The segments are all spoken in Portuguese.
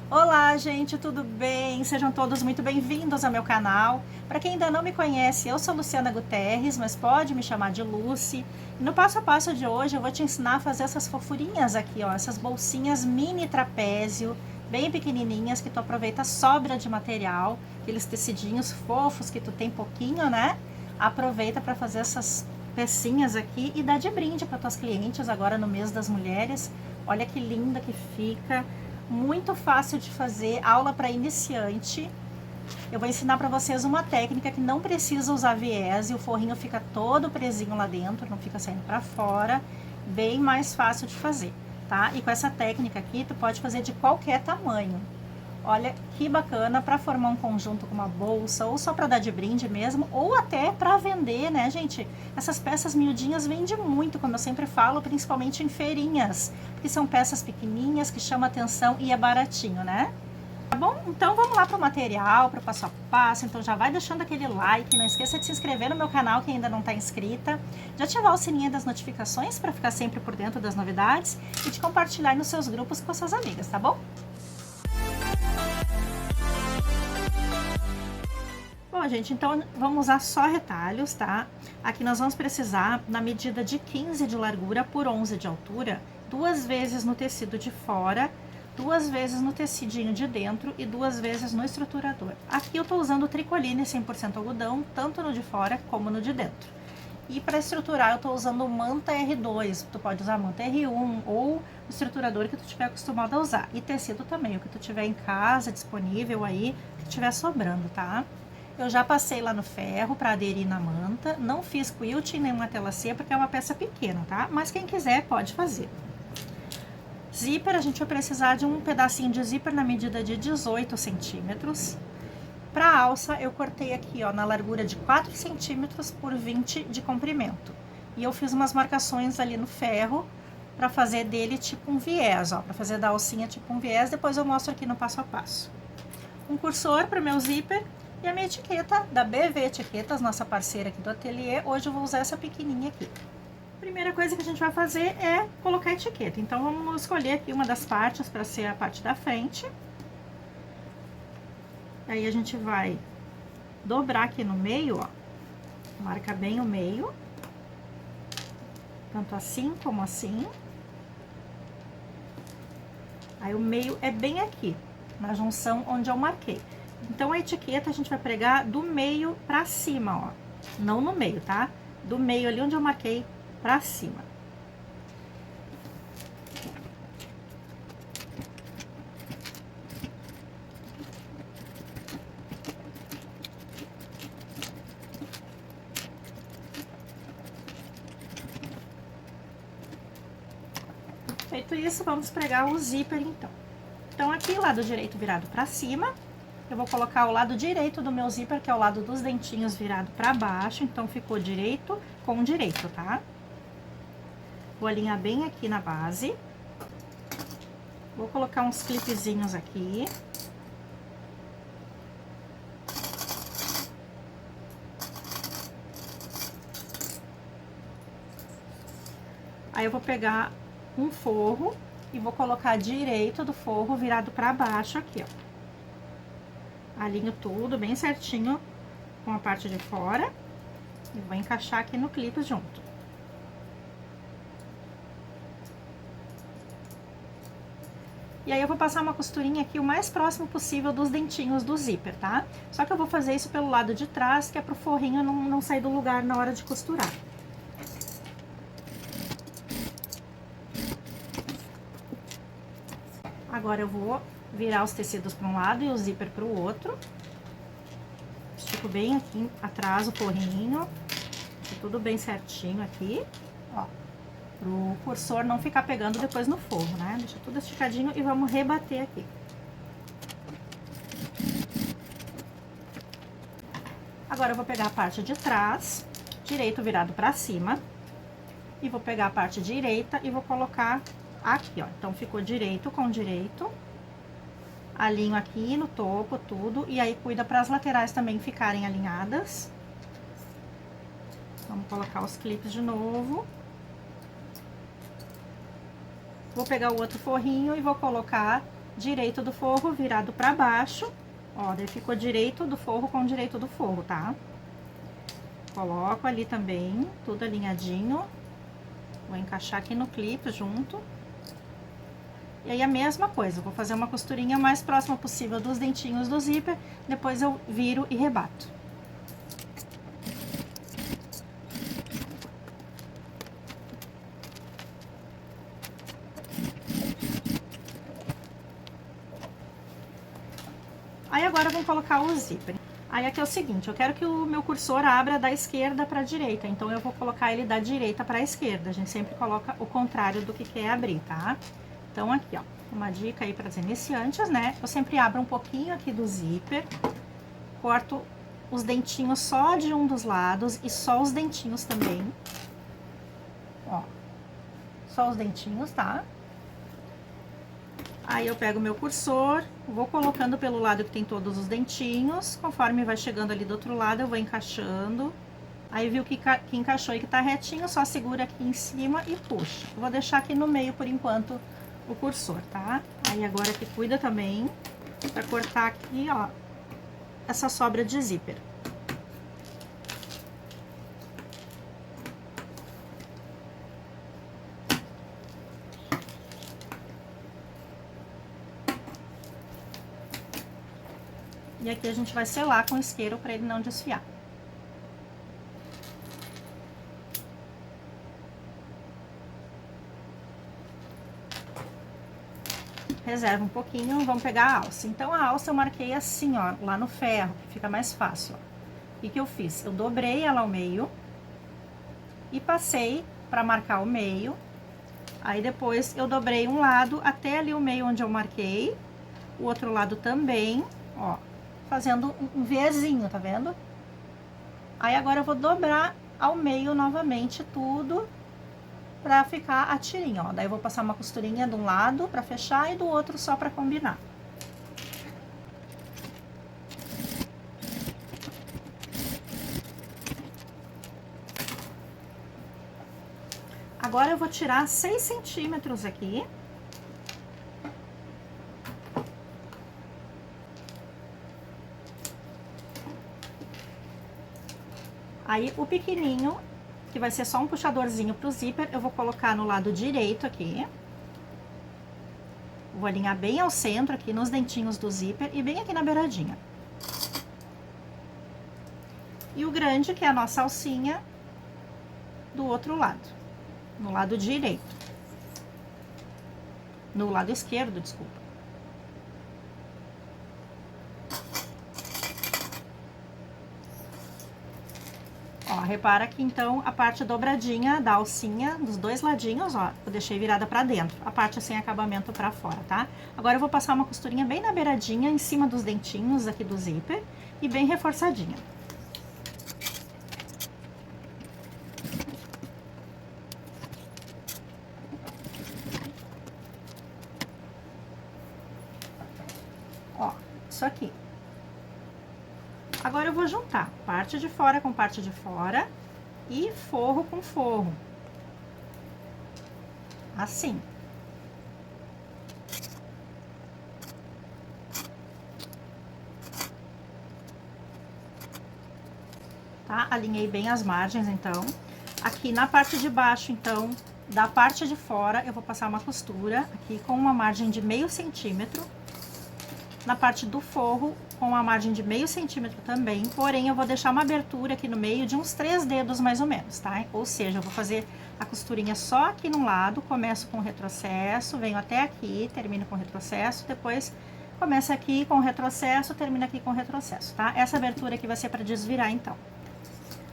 Olá, gente, tudo bem? Sejam todos muito bem-vindos ao meu canal. Para quem ainda não me conhece, eu sou Luciana Guterres, mas pode me chamar de Lucy. E no passo a passo de hoje eu vou te ensinar a fazer essas fofurinhas aqui, ó, essas bolsinhas mini trapézio, bem pequenininhas, que tu aproveita a sobra de material, aqueles tecidinhos fofos que tu tem pouquinho, né? Aproveita para fazer essas pecinhas aqui e dá de brinde para tuas clientes agora no mês das mulheres. Olha que linda que fica. Muito fácil de fazer, aula para iniciante. Eu vou ensinar para vocês uma técnica que não precisa usar viés e o forrinho fica todo presinho lá dentro, não fica saindo para fora, bem mais fácil de fazer, tá? E com essa técnica aqui, tu pode fazer de qualquer tamanho. Olha que bacana para formar um conjunto com uma bolsa, ou só para dar de brinde mesmo, ou até para vender, né, gente? Essas peças miudinhas vendem muito, como eu sempre falo, principalmente em feirinhas, porque são peças pequenininhas que chamam atenção e é baratinho, né? Tá bom? Então vamos lá para o material, para o passo a passo. Então já vai deixando aquele like, não esqueça de se inscrever no meu canal quem ainda não está inscrita, de ativar o sininho das notificações para ficar sempre por dentro das novidades e de compartilhar nos seus grupos com suas amigas, tá bom? Bom, gente, então vamos usar só retalhos, tá? Aqui nós vamos precisar, na medida de 15 de largura por 11 de altura, 2 vezes no tecido de fora, 2 vezes no tecidinho de dentro e 2 vezes no estruturador. Aqui eu tô usando tricoline 100% algodão, tanto no de fora como no de dentro. E para estruturar eu tô usando o manta R2, tu pode usar manta R1 ou o estruturador que tu tiver acostumado a usar. E tecido também, o que tu tiver em casa, disponível aí, que tiver sobrando, tá? Eu já passei lá no ferro para aderir na manta, não fiz quilting nem uma tela C porque é uma peça pequena, tá? Mas quem quiser pode fazer. Zíper, a gente vai precisar de um pedacinho de zíper na medida de 18 centímetros. Para a alça, eu cortei aqui, ó, na largura de 4 centímetros por 20 de comprimento. E eu fiz umas marcações ali no ferro para fazer dele tipo um viés, ó, para fazer da alcinha tipo um viés, depois eu mostro aqui no passo a passo. Um cursor para o meu zíper e a minha etiqueta da BV Etiquetas, nossa parceira aqui do ateliê. Hoje eu vou usar essa pequenininha aqui. Primeira coisa que a gente vai fazer é colocar a etiqueta. Então vamos escolher aqui uma das partes para ser a parte da frente. Aí a gente vai dobrar aqui no meio, ó. Marca bem o meio. Tanto assim como assim. Aí o meio é bem aqui, na junção onde eu marquei. Então a etiqueta a gente vai pregar do meio pra cima, ó. Não no meio, tá? Do meio ali onde eu marquei pra cima. Feito isso, vamos pregar o zíper então. Então aqui, lado direito virado pra cima. Eu vou colocar o lado direito do meu zíper, que é o lado dos dentinhos virado pra baixo. Então ficou direito com direito, tá? Vou alinhar bem aqui na base. Vou colocar uns clipezinhos aqui. Aí eu vou pegar um forro e vou colocar direito do forro virado pra baixo aqui, ó. Alinho tudo bem certinho com a parte de fora e vou encaixar aqui no clipe junto. E aí eu vou passar uma costurinha aqui o mais próximo possível dos dentinhos do zíper, tá? Só que eu vou fazer isso pelo lado de trás, que é pro forrinho não sair do lugar na hora de costurar. Agora eu vou virar os tecidos para um lado e o zíper para o outro. Estico bem aqui atrás o forrinho, deixa tudo bem certinho aqui, ó. Pro cursor não ficar pegando depois no forro, né? Deixa tudo esticadinho e vamos rebater aqui. Agora eu vou pegar a parte de trás, direito virado para cima, e vou pegar a parte direita e vou colocar aqui, ó. Então ficou direito com direito. Alinho aqui no topo tudo e aí cuida para as laterais também ficarem alinhadas. Vamos colocar os clipes de novo. Vou pegar o outro forrinho e vou colocar direito do forro virado pra baixo. Ó, daí ficou direito do forro com direito do forro, tá? Coloco ali também, tudo alinhadinho. Vou encaixar aqui no clipe junto. E aí a mesma coisa, vou fazer uma costurinha mais próxima possível dos dentinhos do zíper, depois eu viro e rebato. Aí agora vamos colocar o zíper. Aí aqui é o seguinte, eu quero que o meu cursor abra da esquerda para a direita, então eu vou colocar ele da direita para a esquerda. A gente sempre coloca o contrário do que quer abrir, tá? Então aqui, ó, uma dica aí para as iniciantes, né? Eu sempre abro um pouquinho aqui do zíper, corto os dentinhos só de um dos lados e só os dentinhos também. Ó, só os dentinhos, tá? Aí eu pego o meu cursor, vou colocando pelo lado que tem todos os dentinhos, conforme vai chegando ali do outro lado eu vou encaixando. Aí viu que encaixou e que tá retinho, só segura aqui em cima e puxa. Vou deixar aqui no meio por enquanto o cursor, tá? Aí agora que cuida também pra cortar aqui, ó, essa sobra de zíper. E aqui a gente vai selar com isqueiro para ele não desfiar. Reserva um pouquinho, vamos pegar a alça. Então, a alça eu marquei assim, ó, lá no ferro, que fica mais fácil, ó. O que eu fiz? Eu dobrei ela ao meio e passei para marcar o meio. Aí, depois, eu dobrei um lado até ali o meio onde eu marquei, o outro lado também, ó, fazendo um Vzinho, tá vendo? Aí, agora eu vou dobrar ao meio novamente tudo, pra ficar a tirinha, ó. Daí eu vou passar uma costurinha de um lado pra fechar e do outro só pra combinar. Agora eu vou tirar 6 centímetros aqui. Aí o pequenininho, que vai ser só um puxadorzinho pro zíper, eu vou colocar no lado direito aqui. Vou alinhar bem ao centro aqui nos dentinhos do zíper e bem aqui na beiradinha. E o grande, que é a nossa alcinha, do outro lado, no lado direito. No lado esquerdo, desculpa. Ó, repara que então a parte dobradinha da alcinha, dos dois ladinhos, ó, eu deixei virada pra dentro, a parte sem acabamento pra fora, tá? Agora eu vou passar uma costurinha bem na beiradinha, em cima dos dentinhos aqui do zíper, e bem reforçadinha. Ó, isso aqui. Agora eu vou juntar parte de fora com parte de fora e forro com forro. Assim. Tá? Alinhei bem as margens, então. Aqui na parte de baixo, então, da parte de fora, eu vou passar uma costura aqui com uma margem de meio centímetro. Na parte do forro, com uma margem de meio centímetro também, porém eu vou deixar uma abertura aqui no meio de uns 3 dedos mais ou menos, tá? Ou seja, eu vou fazer a costurinha só aqui num lado, começo com retrocesso, venho até aqui, termino com retrocesso, depois começa aqui com retrocesso, termina aqui com retrocesso, tá? Essa abertura aqui vai ser para desvirar, então.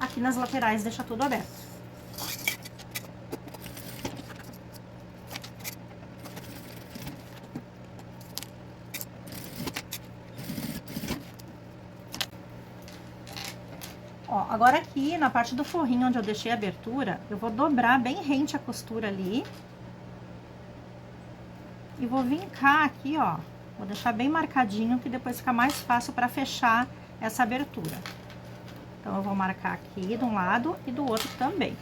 Aqui nas laterais deixa tudo aberto. Ó, agora aqui na parte do forrinho onde eu deixei a abertura, eu vou dobrar bem rente a costura ali. E vou vincar aqui, ó, vou deixar bem marcadinho que depois fica mais fácil para fechar essa abertura. Então, eu vou marcar aqui de um lado e do outro também.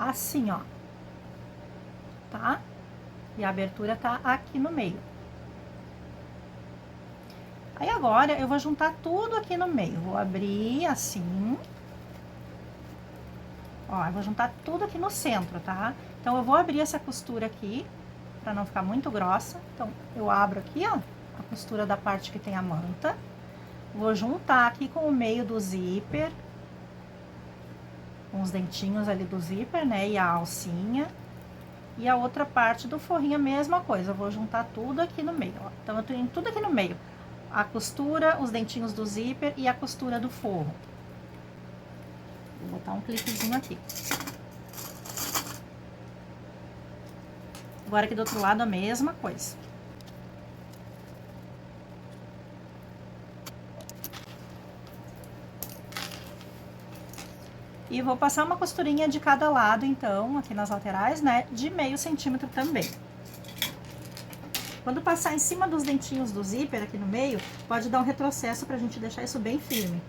assim, ó. Tá? E a abertura tá aqui no meio. Aí agora eu vou juntar tudo aqui no meio. Vou abrir assim. Ó, eu vou juntar tudo aqui no centro, tá? Então eu vou abrir essa costura aqui, pra não ficar muito grossa. Então eu abro aqui, ó, a costura da parte que tem a manta. Vou juntar aqui com o meio do zíper, com os dentinhos ali do zíper, né? E a alcinha. E a outra parte do forrinho, a mesma coisa. Eu vou juntar tudo aqui no meio, ó. Então eu tô indo tudo aqui no meio. A costura, os dentinhos do zíper e a costura do forro. Vou botar um clipezinho aqui. Agora aqui do outro lado a mesma coisa. E vou passar uma costurinha de cada lado, então, aqui nas laterais, né, de meio centímetro também. Quando passar em cima dos dentinhos do zíper aqui no meio, pode dar um retrocesso pra gente deixar isso bem firme.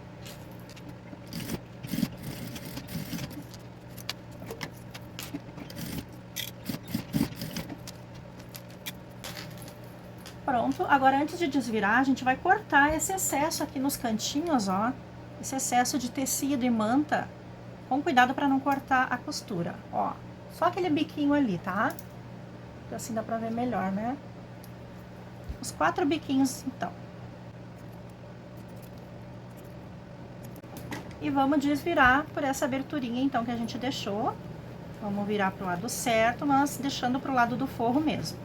Pronto, agora antes de desvirar, a gente vai cortar esse excesso aqui nos cantinhos, ó. Esse excesso de tecido e manta, com cuidado para não cortar a costura, ó. Só aquele biquinho ali, tá? Assim dá pra ver melhor, né? Os 4 biquinhos, então. E vamos desvirar por essa aberturinha, então, que a gente deixou. Vamos virar pro lado certo, mas deixando pro lado do forro mesmo.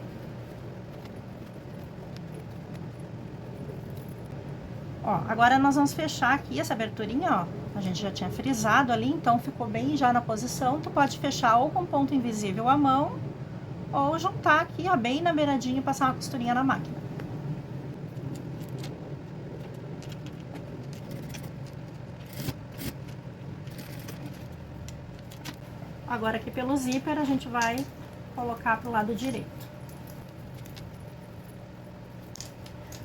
Ó, agora nós vamos fechar aqui essa aberturinha, ó. A gente já tinha frisado ali, então ficou bem já na posição. Tu pode fechar ou com ponto invisível à mão, ou juntar aqui, ó, bem na beiradinha e passar uma costurinha na máquina. Agora aqui pelo zíper a gente vai colocar pro lado direito.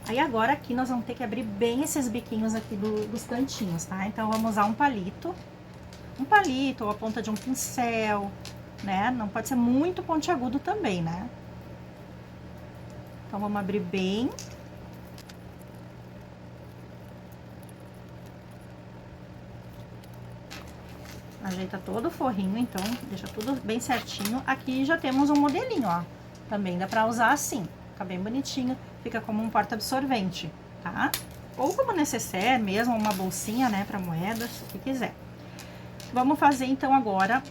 Aí agora aqui nós vamos ter que abrir bem esses biquinhos aqui dos cantinhos, tá? Então vamos usar um palito ou a ponta de um pincel, né? Não pode ser muito pontiagudo também, né? Então vamos abrir bem. Ajeita todo o forrinho, então deixa tudo bem certinho. Aqui já temos um modelinho, ó. Também dá pra usar assim, fica bem bonitinho. Fica como um porta-absorvente, tá? Ou como necessaire mesmo, uma bolsinha, né, pra moedas, o que quiser. Vamos fazer, então, agora,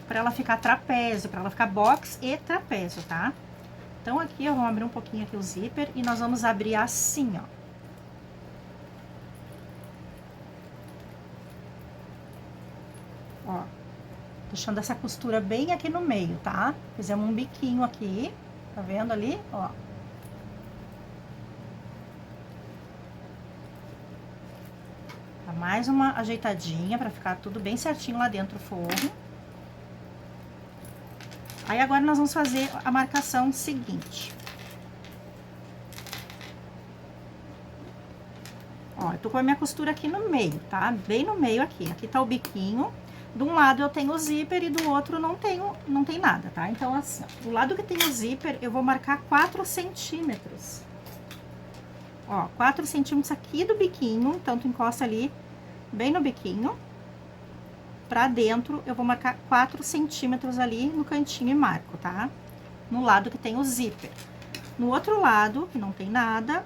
pra ela ficar trapézio, pra ela ficar box e trapézio, tá? Então, aqui, ó, vamos abrir um pouquinho aqui o zíper e nós vamos abrir assim, ó. Ó, deixando essa costura bem aqui no meio, tá? Fizemos um biquinho aqui, tá vendo ali? Ó. Dá mais uma ajeitadinha pra ficar tudo bem certinho lá dentro do forro. Aí agora nós vamos fazer a marcação seguinte. Ó, eu tô com a minha costura aqui no meio, tá? Bem no meio aqui. Aqui tá o biquinho. De um lado eu tenho o zíper e do outro não tem nada, tá? Então, assim, ó, do lado que tem o zíper, eu vou marcar 4 centímetros. Ó, 4 centímetros aqui do biquinho, então tu encosta ali, bem no biquinho. Pra dentro, eu vou marcar 4 centímetros ali no cantinho e marco, tá? No lado que tem o zíper. No outro lado, que não tem nada,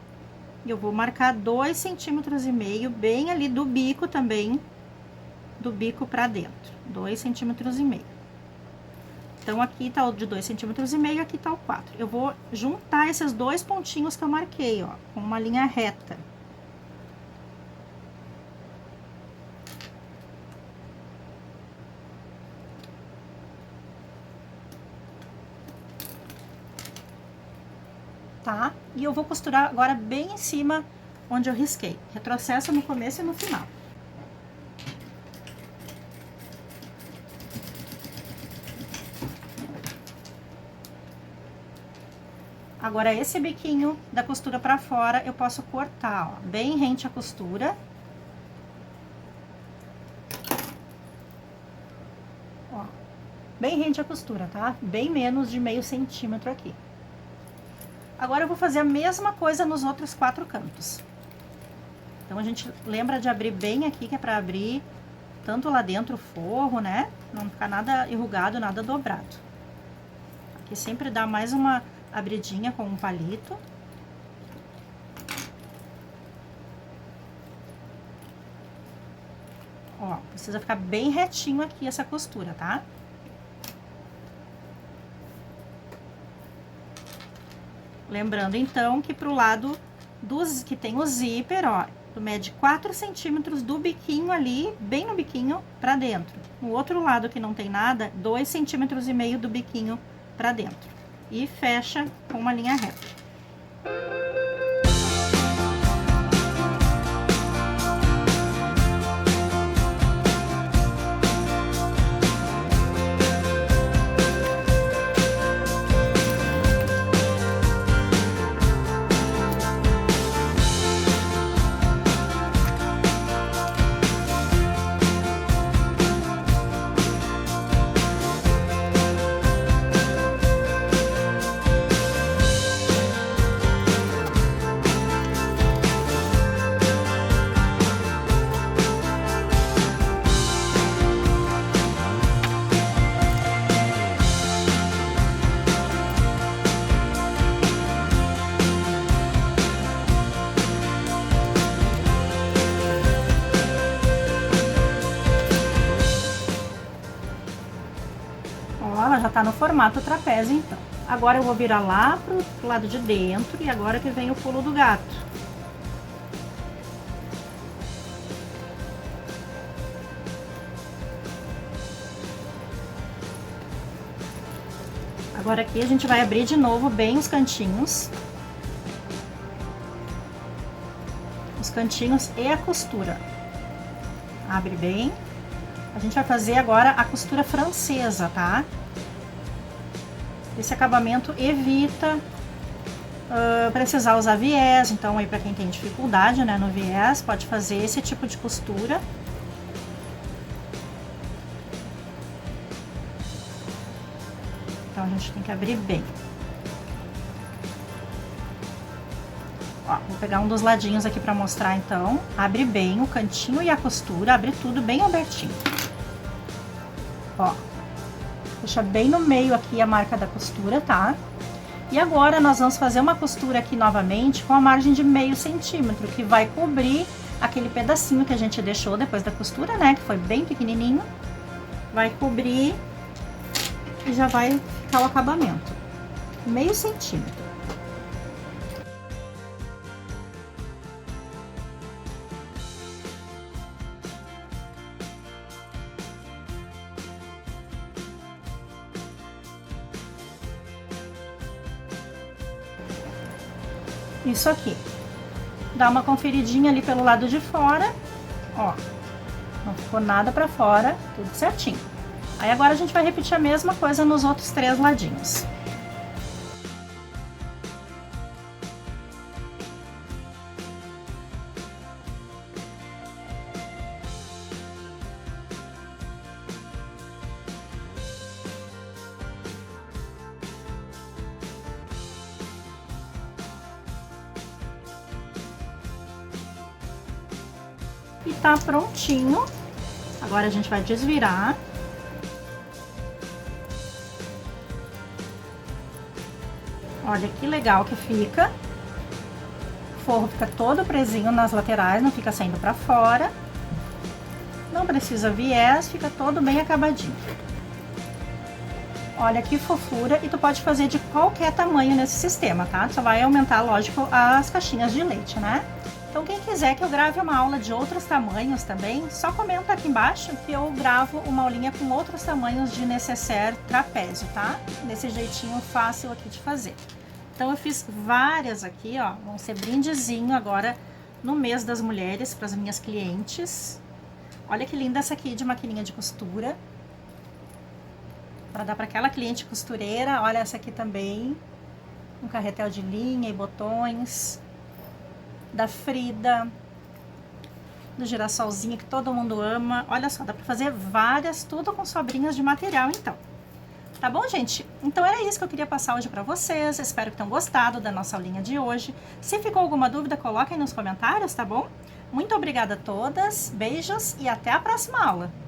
eu vou marcar 2,5 centímetros, bem ali do bico também, do bico pra dentro, 2,5 centímetros. Então, aqui tá o de 2,5 centímetros, aqui tá o 4. Eu vou juntar esses 2 pontinhos que eu marquei, ó, com uma linha reta. Tá? E eu vou costurar agora bem em cima onde eu risquei. Retrocesso no começo e no final. Agora, esse biquinho da costura pra fora, eu posso cortar, ó, bem rente à costura. bem rente à costura, tá? Bem menos de meio centímetro aqui. Agora eu vou fazer a mesma coisa nos outros 4 cantos. Então a gente lembra de abrir bem aqui, que é pra abrir tanto lá dentro o forro, né? Não ficar nada enrugado, nada dobrado. Aqui sempre dá mais uma abridinha com um palito. Ó, precisa ficar bem retinho aqui essa costura, tá? Lembrando, então, que pro lado que tem o zíper, ó, tu mede 4 centímetros do biquinho ali, bem no biquinho, pra dentro. No outro lado que não tem nada, 2,5 centímetros do biquinho pra dentro. E fecha com uma linha reta. Ela já tá no formato trapézio, então. Agora eu vou virar lá pro lado de dentro e agora que vem o pulo do gato. Agora aqui a gente vai abrir de novo bem os cantinhos. Os cantinhos e a costura. Abre bem. A gente vai fazer agora a costura francesa, tá? Esse acabamento evita precisar usar viés, então aí para quem tem dificuldade, né, no viés, pode fazer esse tipo de costura. Então a gente tem que abrir bem. Ó, vou pegar um dos ladinhos aqui para mostrar então. Abre bem o cantinho e a costura, abre tudo bem abertinho. Ó. Deixa bem no meio aqui a marca da costura, tá? E agora nós vamos fazer uma costura aqui novamente com a margem de meio centímetro, que vai cobrir aquele pedacinho que a gente deixou depois da costura, né? Que foi bem pequenininho. Vai cobrir e já vai ficar o acabamento. Meio centímetro. Isso aqui. Dá uma conferidinha ali pelo lado de fora, ó. Não ficou nada pra fora, tudo certinho. Aí agora a gente vai repetir a mesma coisa nos outros 3 ladinhos. E tá prontinho. Agora a gente vai desvirar. Olha que legal que fica. O forro fica todo presinho nas laterais, não fica saindo pra fora. Não precisa viés, fica todo bem acabadinho. Olha que fofura, e tu pode fazer de qualquer tamanho nesse sistema, tá? Só vai aumentar, lógico, as caixinhas de leite, né? Então, quem quiser que eu grave uma aula de outros tamanhos também, só comenta aqui embaixo que eu gravo uma aulinha com outros tamanhos de necessaire trapézio, tá? Desse jeitinho fácil aqui de fazer. Então, eu fiz várias aqui, ó, vão ser brindezinho agora no mês das mulheres para as minhas clientes. Olha que linda essa aqui de maquininha de costura. Para dar para aquela cliente costureira. Olha essa aqui também, um carretel de linha e botões. Da Frida, do girassolzinho que todo mundo ama. Olha só, dá pra fazer várias, tudo com sobrinhas de material, então. Tá bom, gente? Então era isso que eu queria passar hoje para vocês. Espero que tenham gostado da nossa aulinha de hoje. Se ficou alguma dúvida, coloquem nos comentários, tá bom? Muito obrigada a todas, beijos e até a próxima aula!